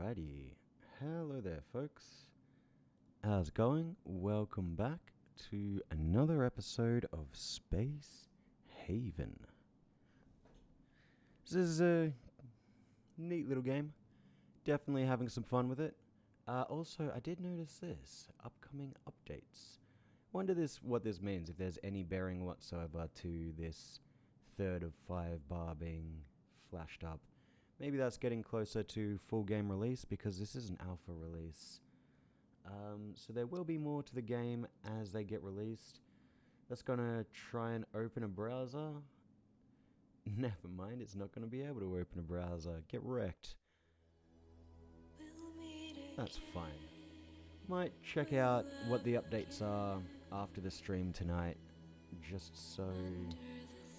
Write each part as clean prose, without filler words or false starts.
Alrighty. Hello there, folks. How's it going? Welcome back to another episode of Space Haven. This is a neat little game. Definitely having some fun with it. Also, I did notice this. Upcoming updates. Wonder what this means, if there's any bearing whatsoever to this third of 5 bar being flashed up. Maybe that's getting closer to full game release because this is an alpha release. So there will be more to the game as they get released. That's gonna try and open a browser. Never mind, it's not gonna be able to open a browser. Get wrecked. That's fine. Might check out what the updates are after the stream tonight. Just so...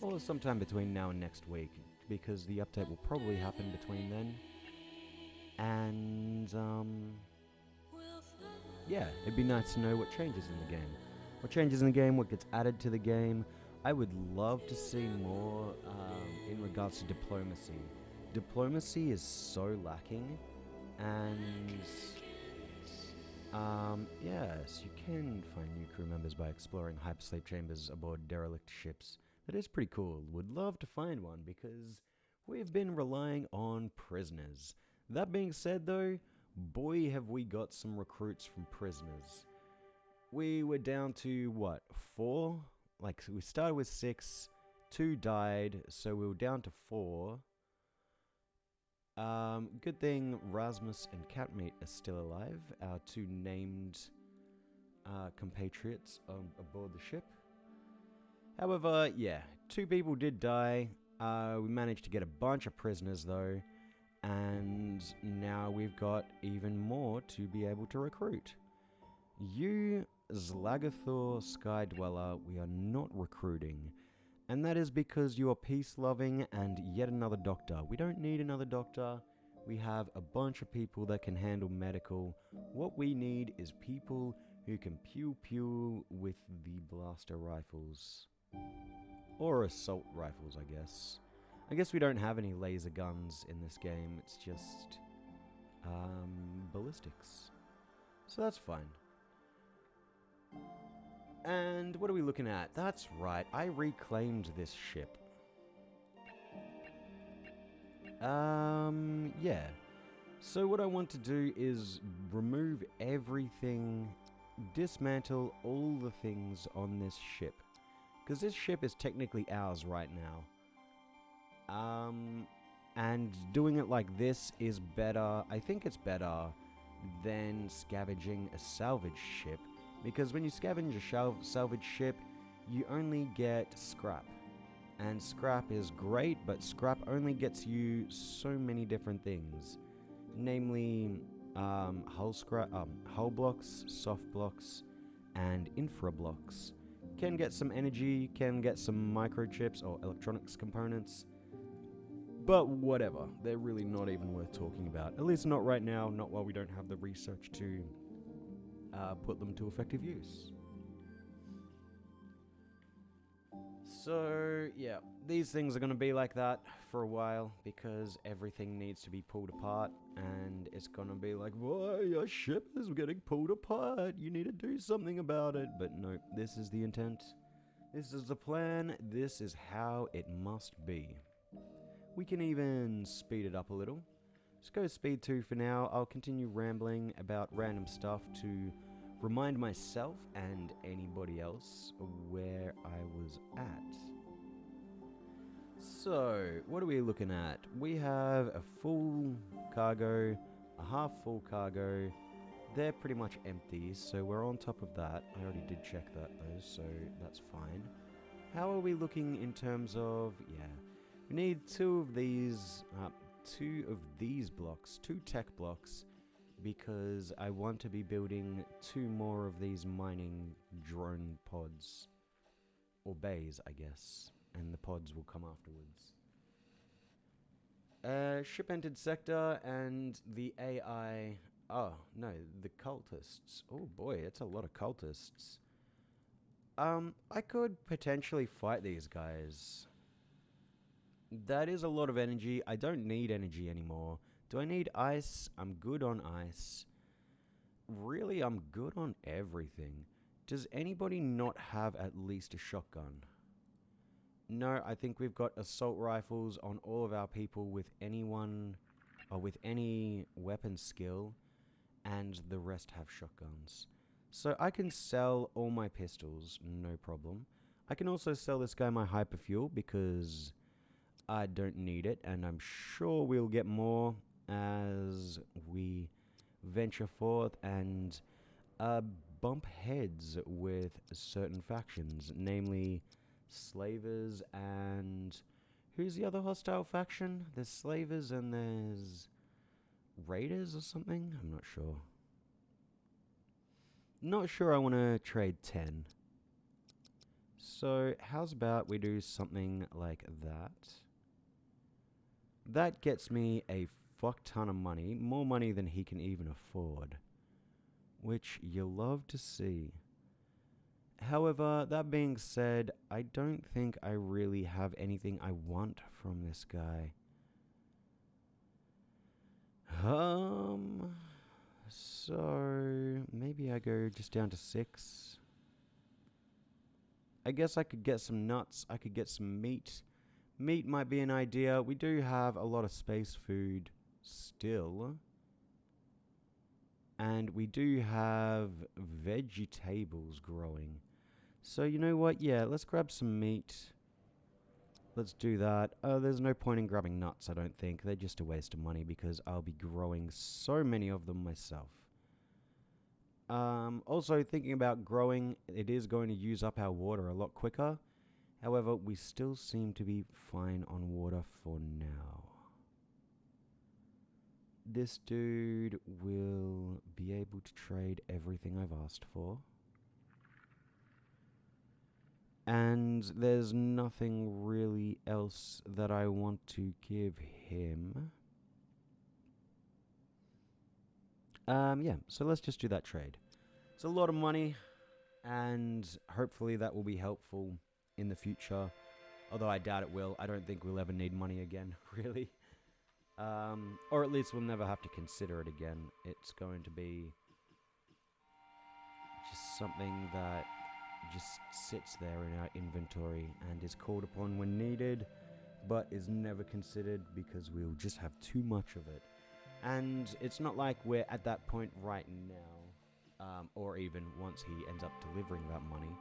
or sometime between now and next week, because the update will probably happen between then. And, yeah, it'd be nice to know what changes in the game. What changes in the game, what gets added to the game. I would love to see more in regards to diplomacy. Diplomacy is so lacking, and... yes, you can find new crew members by exploring hypersleep chambers aboard derelict ships. That is pretty cool. Would love to find one because we've been relying on prisoners. That being said though, boy have we got some recruits from prisoners. We were down to, what, 4? Like, we started with 6, 2 died, so we were down to 4. Good thing Rasmus and Catmeat are still alive, our 2 named compatriots aboard the ship. However, yeah, 2 people did die. We managed to get a bunch of prisoners though, and now we've got even more to be able to recruit. You, Zlagathor Skydweller, we are not recruiting, and that is because you are peace-loving and yet another doctor. We don't need another doctor. We have a bunch of people that can handle medical. What we need is people who can pew-pew with the blaster rifles. Or assault rifles, I guess. I guess we don't have any laser guns in this game. It's just ballistics. So that's fine. And what are we looking at? That's right, I reclaimed this ship. Yeah. So what I want to do is remove everything, dismantle all the things on this ship. Because this ship is technically ours right now. And doing it like this is better, I think it's better than scavenging a salvage ship. Because when you scavenge a salvage ship, you only get scrap. And scrap is great, but scrap only gets you so many different things. Namely, hull blocks, soft blocks, and infra blocks. Can get some energy, can get some microchips or electronics components. But whatever, they're really not even worth talking about. At least not right now, not while we don't have the research to put them to effective use. So, yeah, these things are going to be like that for a while because everything needs to be pulled apart, and it's going to be like, why, your ship is getting pulled apart, you need to do something about it. But no, this is the intent, this is the plan, this is how it must be. We can even speed it up a little. Let's go speed 2 for now. I'll continue rambling about random stuff to remind myself and anybody else where I was at. So, what are we looking at? We have a full cargo, a half full cargo. They're pretty much empty, so we're on top of that. I already did check that though, so that's fine. How are we looking in terms of, yeah, we need 2 of these blocks, 2 tech blocks, because I want to be building 2 more of these mining drone pods. Or bays, I guess. And the pods will come afterwards. Ship entered sector, and the AI... oh, no, the cultists. Oh boy, it's a lot of cultists. I could potentially fight these guys. That is a lot of energy. I don't need energy anymore. Do I need ice? I'm good on ice. Really, I'm good on everything. Does anybody not have at least a shotgun? No, I think we've got assault rifles on all of our people with anyone, or with any weapon skill, and the rest have shotguns. So I can sell all my pistols, no problem. I can also sell this guy my hyperfuel because I don't need it, and I'm sure we'll get more as we venture forth and bump heads with certain factions, namely Slavers and... Who's the other hostile faction? There's Slavers and there's Raiders or something? I'm not sure. Not sure I want to trade 10. So how's about we do something like that? That gets me a fuck ton of money, more money than he can even afford, which you'll love to see. However, that being said, I don't think I really have anything I want from this guy. So maybe I go just down to 6. I guess I could get some nuts, I could get some meat. Meat might be an idea. We do have a lot of space food still. And we do have vegetables growing. So you know what? Yeah, let's grab some meat. Let's do that. There's no point in grabbing nuts, I don't think. They're just a waste of money because I'll be growing so many of them myself. Also, thinking about growing, it is going to use up our water a lot quicker. However, we still seem to be fine on water for now. This dude will be able to trade everything I've asked for. And there's nothing really else that I want to give him. Yeah, so let's just do that trade. It's a lot of money, and hopefully that will be helpful in the future. Although I doubt it will. I don't think we'll ever need money again, really. Or at least we'll never have to consider it again. It's going to be just something that just sits there in our inventory and is called upon when needed, but is never considered because we'll just have too much of it. And it's not like we're at that point right now, or even once he ends up delivering that money.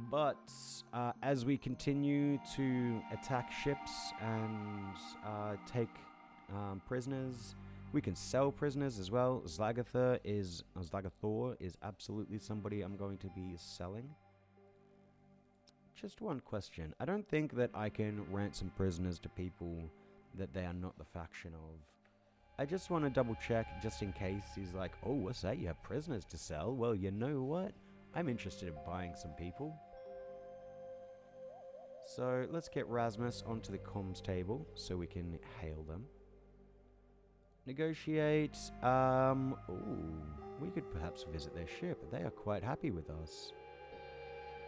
But as we continue to attack ships and take prisoners, we can sell prisoners as well. Zlagathor is absolutely somebody I'm going to be selling. Just one question. I don't think that I can ransom prisoners to people that they are not the faction of. I just want to double check just in case he's like, oh, what's that? You have prisoners to sell? Well, you know what? I'm interested in buying some people. So let's get Rasmus onto the comms table so we can hail them. Negotiate. We could perhaps visit their ship. They are quite happy with us.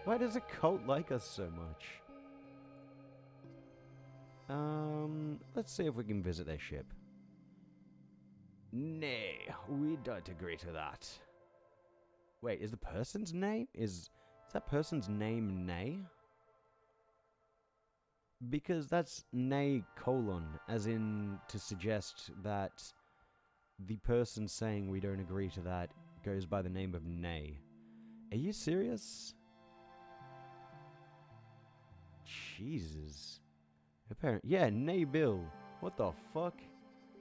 Why does a cult like us so much? Let's see if we can visit their ship. Nay, we don't agree to that. Wait, is the person's name? Is that person's name Nay? Because that's Nay : as in to suggest that the person saying we don't agree to that goes by the name of Nay. Are you serious? Jesus. Her parent, yeah, Nay Bill. What the fuck?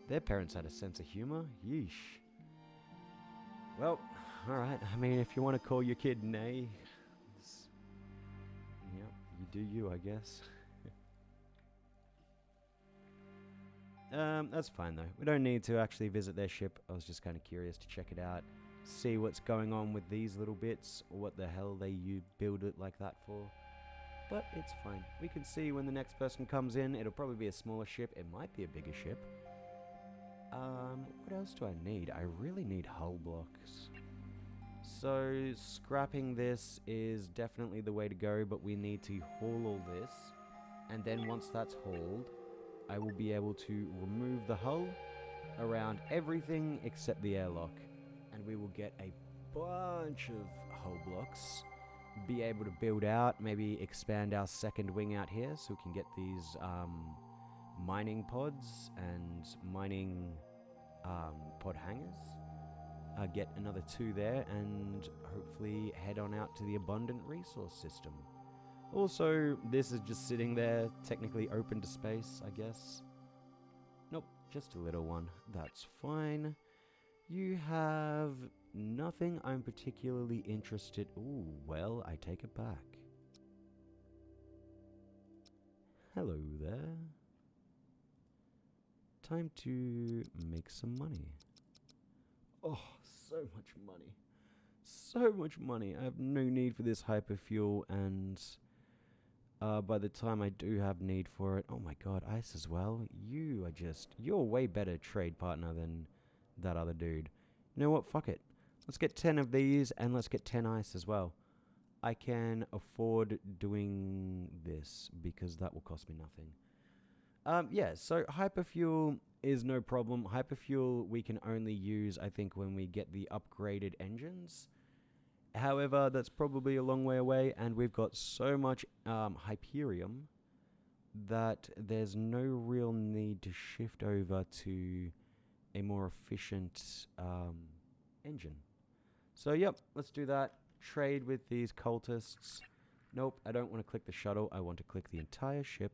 Their parents had a sense of humor? Yeesh. Well, alright. I mean, if you want to call your kid Nay, yeah, you do you, I guess. That's fine though. We don't need to actually visit their ship. I was just kind of curious to check it out. See what's going on with these little bits. Or what the hell you build it like that for. But it's fine. We can see when the next person comes in. It'll probably be a smaller ship. It might be a bigger ship. What else do I need? I really need hull blocks. So scrapping this is definitely the way to go. But we need to haul all this. And then once that's hauled, I will be able to remove the hull around everything except the airlock. And we will get a bunch of hull blocks. Be able to build out, maybe expand our second wing out here so we can get these mining pods and mining pod hangars. Get another 2 there and hopefully head on out to the abundant resource system. Also, this is just sitting there, technically open to space, I guess. Nope, just a little one. That's fine. You have nothing I'm particularly interested... Ooh, well, I take it back. Hello there. Time to make some money. Oh, so much money. So much money. I have no need for this hyperfuel, and by the time I do have need for it... Oh my god, ice as well. You're a way better trade partner than that other dude. You know what? Fuck it. Let's get 10 of these, and let's get 10 ice as well. I can afford doing this, because that will cost me nothing. Yeah, so hyperfuel is no problem. Hyperfuel we can only use, I think, when we get the upgraded engines. However, that's probably a long way away, and we've got so much Hyperium that there's no real need to shift over to a more efficient engine. So, yep, let's do that. Trade with these cultists. Nope, I don't want to click the shuttle. I want to click the entire ship.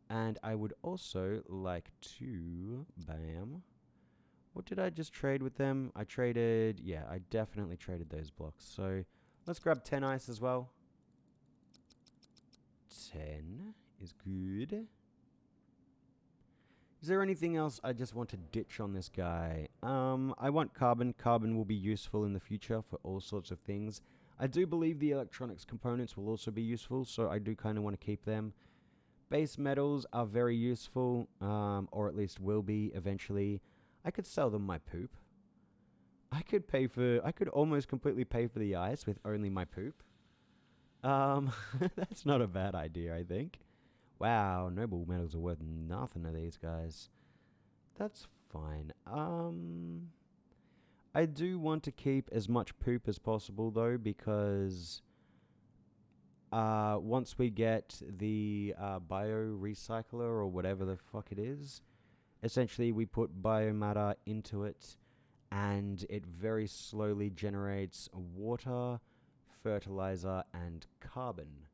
And I would also like to... Bam. What did I just trade with them? I traded... Yeah, I definitely traded those blocks. So, let's grab 10 ice as well. 10 is good. Is there anything else I just want to ditch on this guy? I want carbon. Carbon will be useful in the future for all sorts of things. I do believe the electronics components will also be useful, so I do kind of want to keep them. Base metals are very useful, or at least will be eventually. I could sell them my poop. I could almost completely pay for the ice with only my poop. That's not a bad idea, I think. Wow, noble metals are worth nothing to these guys. That's fine. I do want to keep as much poop as possible, though, because once we get the bio-recycler or whatever the fuck it is, essentially we put biomatter into it, and it very slowly generates water, fertilizer, and carbon.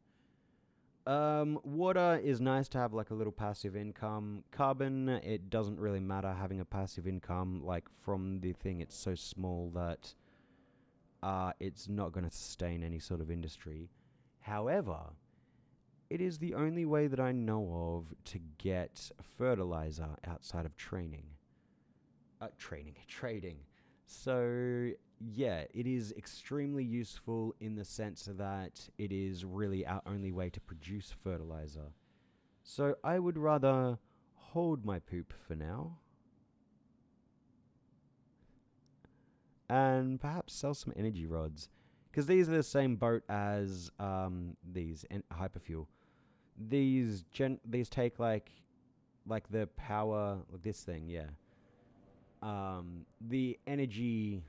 Water is nice to have like a little passive income. Carbon, it doesn't really matter having a passive income, like from the thing it's so small that it's not going to sustain any sort of industry. However, it is the only way that I know of to get fertilizer outside of trading. So, yeah, it is extremely useful in the sense that it is really our only way to produce fertilizer. So I would rather hold my poop for now. And perhaps sell some energy rods. Because these are the same boat as these hyperfuel. These take like the power, this thing, yeah. The energy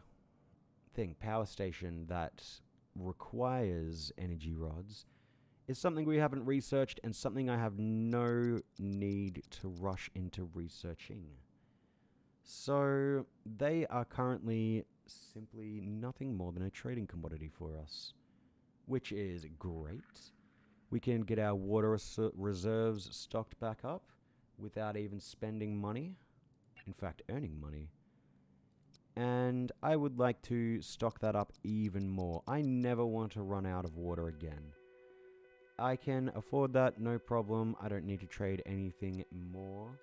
thing, power station that requires energy rods is something we haven't researched and something I have no need to rush into researching. So they are currently simply nothing more than a trading commodity for us, which is great. We can get our water reserves stocked back up without even spending money. In fact, earning money. And I would like to stock that up even more. I never want to run out of water again. I can afford that, no problem. I don't need to trade anything more.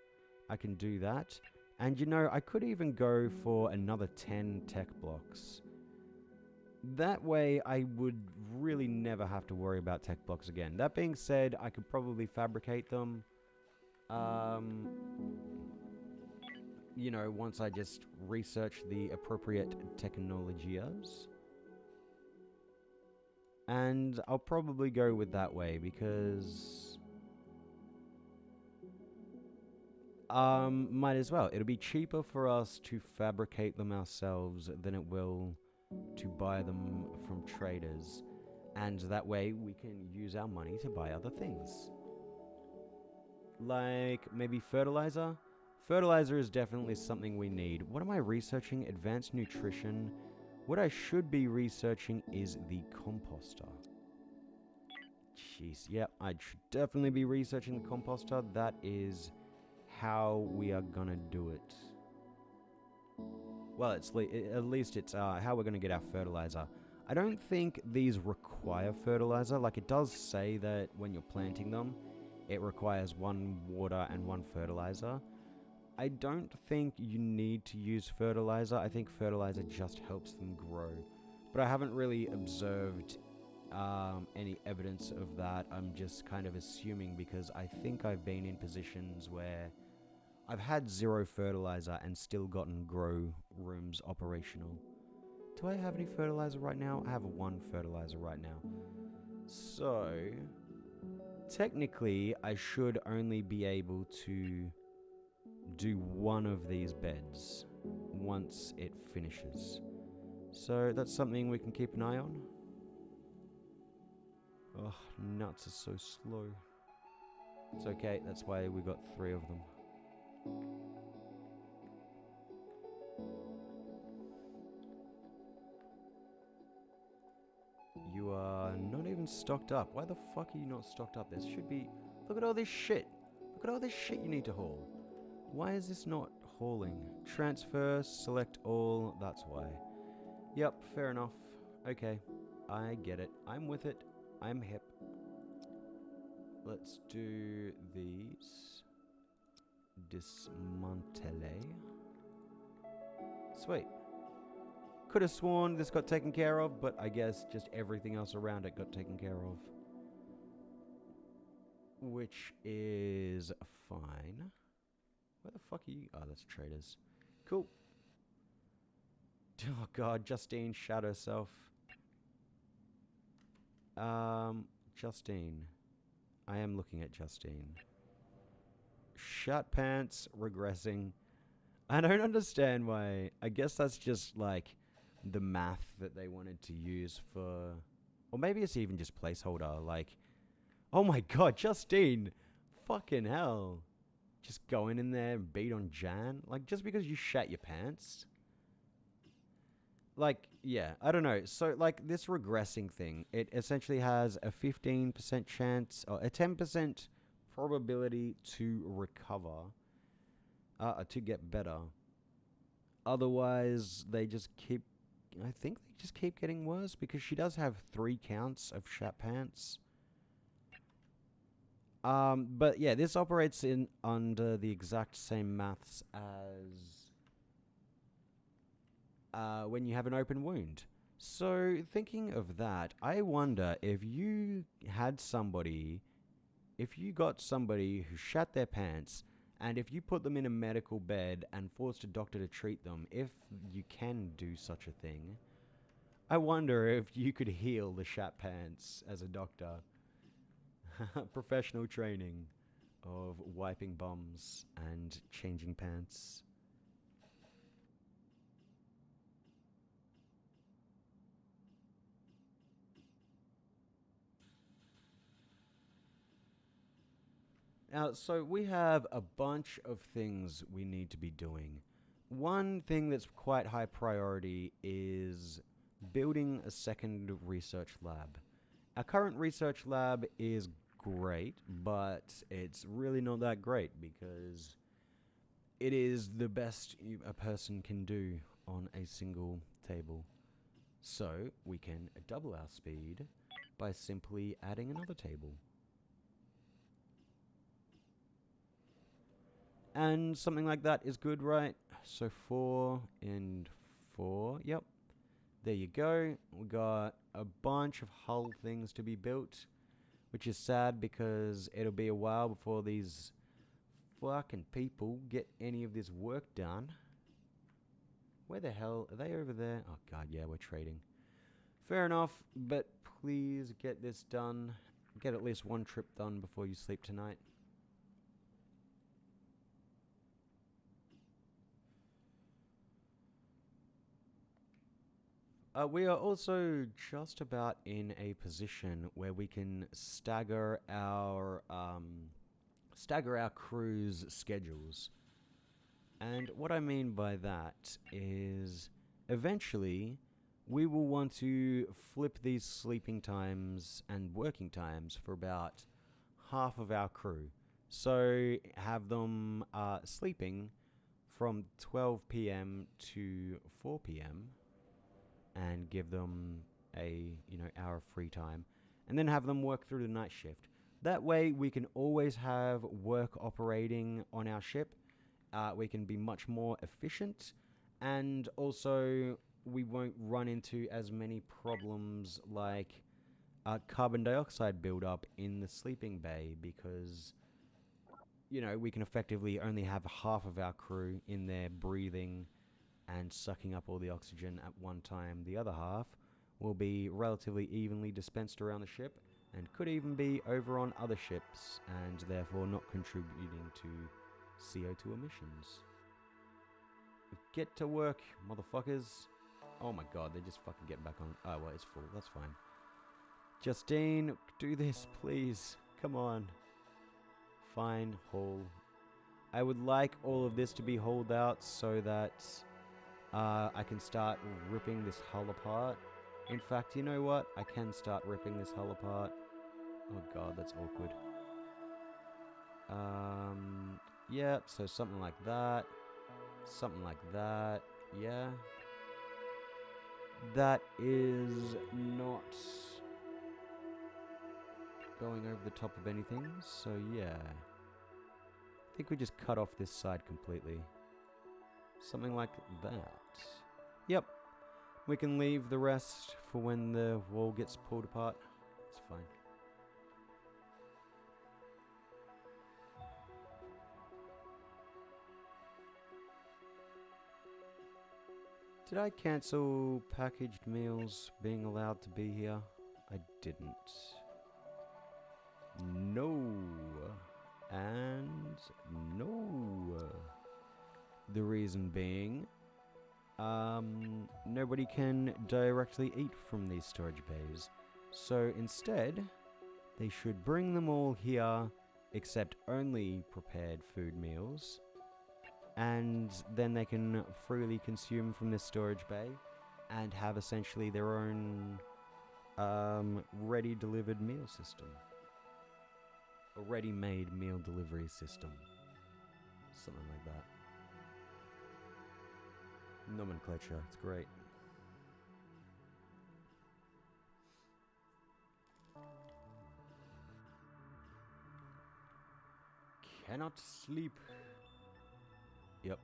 I can do that. And you know, I could even go for another 10 tech blocks. That way, I would really never have to worry about tech blocks again. That being said, I could probably fabricate them. You know, once I just research the appropriate technologies. And I'll probably go with that way because Might as well. It'll be cheaper for us to fabricate them ourselves than it will to buy them from traders. And that way we can use our money to buy other things. Like maybe fertilizer. Fertilizer is definitely something we need. What am I researching? Advanced nutrition. What I should be researching is the composter. Jeez, yep, I should definitely be researching the composter. That is how we are gonna do it. Well, at least it's how we're gonna get our fertilizer. I don't think these require fertilizer. Like, it does say that when you're planting them, it requires 1 water and 1 fertilizer. I don't think you need to use fertilizer. I think fertilizer just helps them grow. But I haven't really observed any evidence of that. I'm just kind of assuming because I think I've been in positions where I've had 0 fertilizer and still gotten grow rooms operational. Do I have any fertilizer right now? I have 1 fertilizer right now. So, technically, I should only be able to do 1 of these beds once it finishes. So, that's something we can keep an eye on. Oh, nuts are so slow. It's okay, that's why we got 3 of them. You are not even stocked up. Why the fuck are you not stocked up? There should be... Look at all this shit. Look at all this shit you need to haul. Why is this not hauling? Transfer, select all, that's why. Yep, fair enough. Okay, I get it. I'm with it. I'm hip. Let's do these. Dismantele. Sweet. Could have sworn this got taken care of, but I guess just everything else around it got taken care of. Which is fine. Where the fuck are you? Oh, that's traders. Cool. Oh god, Justine shot herself. Justine. I am looking at Justine. Shut pants, regressing. I don't understand why. I guess that's just like the math that they wanted to use for... Or maybe it's even just placeholder. Like, oh my god, Justine. Fucking hell. Just going in there and beat on Jan? Like, just because you shat your pants? Like, yeah, I don't know. So, like, this regressing thing, it essentially has a 15% chance, or a 10% probability to recover, to get better. Otherwise, they just keep, I think they just keep getting worse, because she does have 3 counts of shat pants. But yeah, this operates in under the exact same maths as when you have an open wound. So thinking of that, I wonder if you had somebody, if you got somebody who shat their pants, and if you put them in a medical bed and forced a doctor to treat them, if you can do such a thing, I wonder if you could heal the shat pants as a doctor. Professional training of wiping bums and changing pants. Now, so we have a bunch of things we need to be doing. One thing that's quite high priority is building a second research lab. Our current research lab is great, but it's really not that great because it is the best a person can do on a single table. So we can double our speed by simply adding another table. And something like that is good, right? So 4 and 4, yep. There you go. We got a bunch of hull things to be built, which is sad because it'll be a while before these fucking people get any of this work done. Where the hell are they? Over there? Oh god, yeah, we're trading. Fair enough, but please get this done. Get at least 1 trip done before you sleep tonight. We are also just about in a position where we can stagger our crew's schedules. And what I mean by that is eventually we will want to flip these sleeping times and working times for about half of our crew. So have them sleeping from 12 p.m. to 4 p.m. and give them a hour of free time, and then have them work through the night shift. That way we can always have work operating on our ship. We can be much more efficient, and also we won't run into as many problems like carbon dioxide buildup in the sleeping bay, because we can effectively only have half of our crew in there breathing and sucking up all the oxygen at one time. The other half will be relatively evenly dispensed around the ship and could even be over on other ships and therefore not contributing to CO2 emissions. Get to work, motherfuckers. Oh my god, they're just fucking getting back on. Oh, well, it's full. That's fine. Justine, do this, please. Come on. Fine, haul. I would like all of this to be hauled out so that I can start ripping this hull apart. In fact, you know what? I can start ripping this hull apart. Oh god, that's awkward. Yeah, so something like that. Something like that. Yeah. That is not going over the top of anything, so yeah. I think we just cut off this side completely. Something like that. Yep. We can leave the rest for when the wall gets pulled apart. It's fine. Did I cancel packaged meals being allowed to be here? I didn't. No. And no. The reason being, nobody can directly eat from these storage bays. So instead, they should bring them all here, except only prepared food meals. And then they can freely consume from this storage bay and have essentially their own ready-delivered meal system. A ready-made meal delivery system. Something like that. Nomenclature, it's great. Cannot sleep. Yep.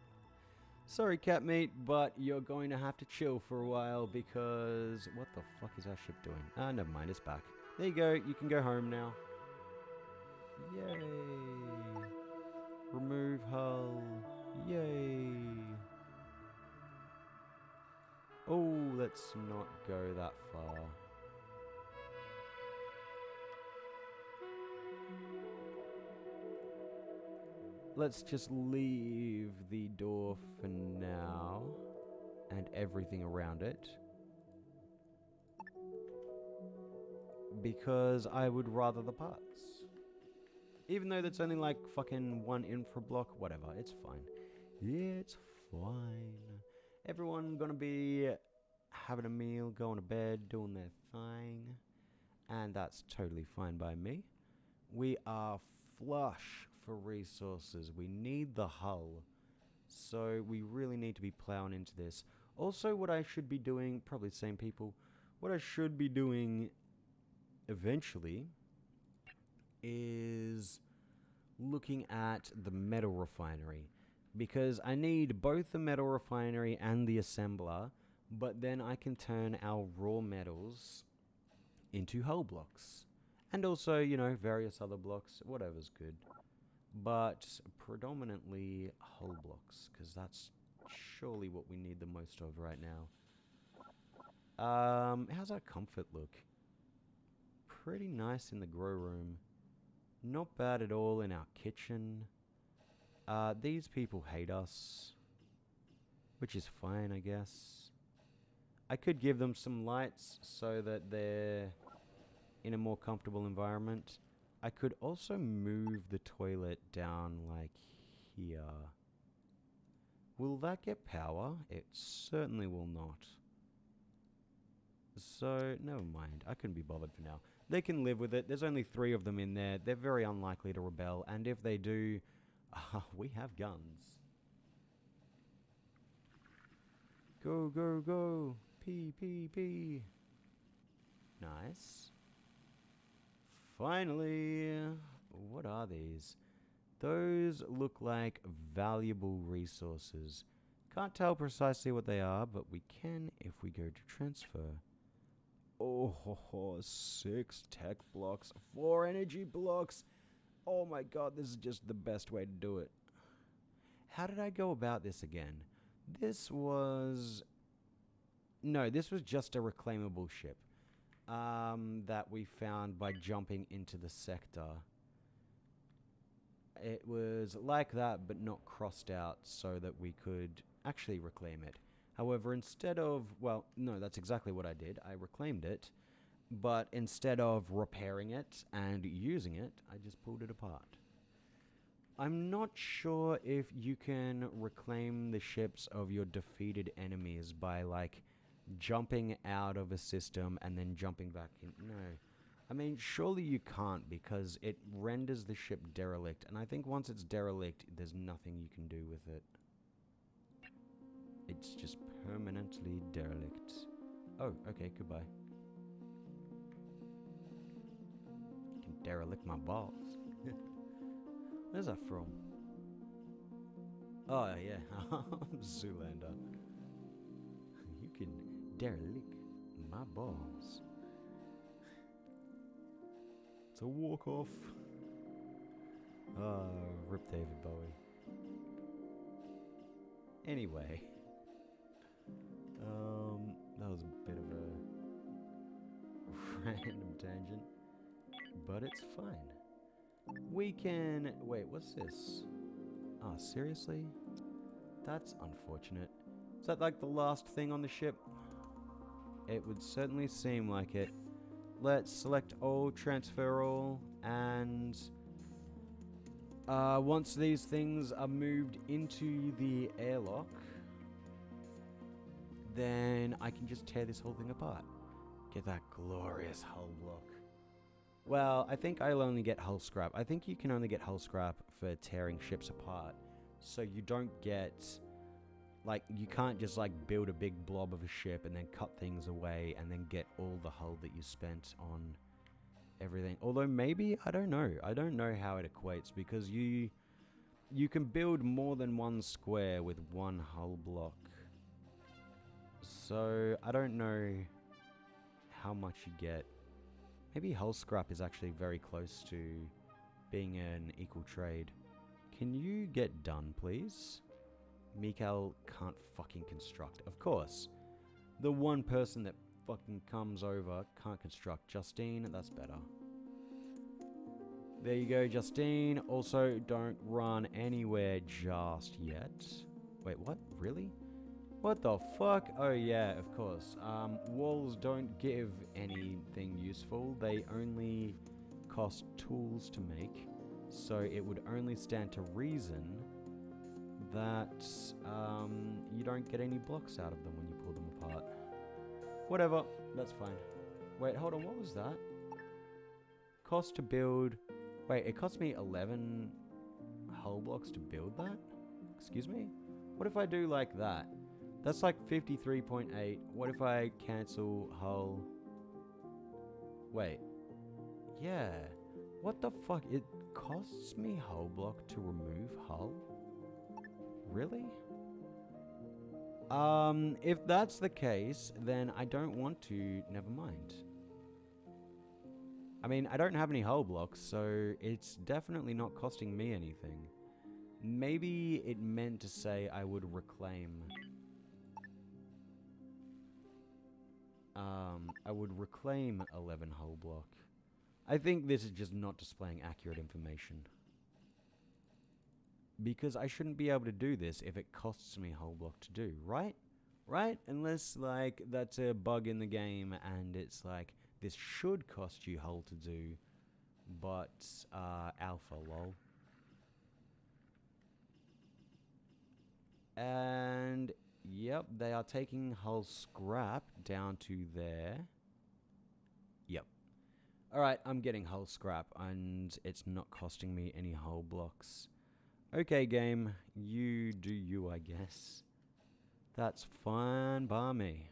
Sorry, Catmeat, but you're going to have to chill for a while because... What the fuck is our ship doing? Ah, never mind, it's back. There you go, you can go home now. Yay. Remove hull. Yay. Oh, let's not go that far. Let's just leave the door for now and everything around it, because I would rather the parts. Even though that's only like fucking one infra block, whatever, it's fine. Yeah, it's fine. Everyone gonna be having a meal, going to bed, doing their thing, and that's totally fine by me. We are flush for resources. We need the hull, so we really need to be plowing into this. Also, what I should be doing, probably the same people, what I should be doing eventually is looking at the metal refinery, because I need both the metal refinery and the assembler, but then I can turn our raw metals into hull blocks. And also, various other blocks, whatever's good. But predominantly hull blocks, because that's surely what we need the most of right now. How's our comfort look? Pretty nice in the grow room. Not bad at all in our kitchen. These people hate us, which is fine, I guess. I could give them some lights so that they're in a more comfortable environment. I could also move the toilet down like here. Will that get power? It certainly will not. So, never mind. I couldn't be bothered for now. They can live with it. There's only 3 of them in there. They're very unlikely to rebel. And if they do, we have guns. Go, go, go. P, P, P. Nice. Finally. What are these? Those look like valuable resources. Can't tell precisely what they are, but we can if we go to transfer. Oh, 6 tech blocks, 4 energy blocks. Oh my god, this is just the best way to do it. How did I go about this again? This was just a reclaimable ship that we found by jumping into the sector. It was like that, but not crossed out so that we could actually reclaim it. However, instead of, well, no, that's exactly what I did. I reclaimed it, but instead of repairing it and using it, I just pulled it apart. I'm not sure if you can reclaim the ships of your defeated enemies by, like, jumping out of a system and then jumping back in. No. I mean, surely you can't because it renders the ship derelict, and I think once it's derelict, there's nothing you can do with it. It's just permanently derelict. Oh, okay, goodbye. You can derelict my balls. Where's that from? Oh, yeah. Zoolander. You can derelict my balls. It's a walk-off. Oh, rip David Bowie. Anyway. That was a bit of a random tangent, but it's fine. We can... Wait, what's this? Oh, seriously? That's unfortunate. Is that like the last thing on the ship? It would certainly seem like it. Let's select all, transfer all, and... once these things are moved into the airlock, then I can just tear this whole thing apart. Get that glorious hull block. Well, I think I'll only get hull scrap. I think you can only get hull scrap for tearing ships apart. So you don't get... Like, you can't just, like, build a big blob of a ship and then cut things away and then get all the hull that you spent on everything. Although maybe, I don't know. I don't know how it equates because you can build more than one square with one hull block. So, I don't know how much you get. Maybe hull scrap is actually very close to being an equal trade. Can you get done, please? Mikael can't fucking construct. Of course. The one person that fucking comes over can't construct. Justine, that's better. There you go, Justine. Also, don't run anywhere just yet. Wait, what? Really? What the fuck? Oh yeah, of course. Walls don't give anything useful. They only cost tools to make. So it would only stand to reason that you don't get any blocks out of them when you pull them apart. Whatever, that's fine. Wait, hold on, what was that? Cost to build... Wait, it cost me 11 hull blocks to build that? Excuse me? What if I do like that? That's like 53.8. What if I cancel hull? Wait. Yeah. What the fuck? It costs me hull block to remove hull? Really? If that's the case, then I don't want to. Never mind. I mean, I don't have any hull blocks, so it's definitely not costing me anything. Maybe it meant to say I would reclaim... I would reclaim 11 hull block. I think this is just not displaying accurate information. Because I shouldn't be able to do this if it costs me hull block to do, right? right? Unless, like, that's a bug in the game and it's like, this should cost you hull to do, but, alpha, lol. And, yep, they are taking hull scrap down to there. Yep. Alright, I'm getting hull scrap, and it's not costing me any hull blocks. Okay, game, you do you, I guess. That's fine by me.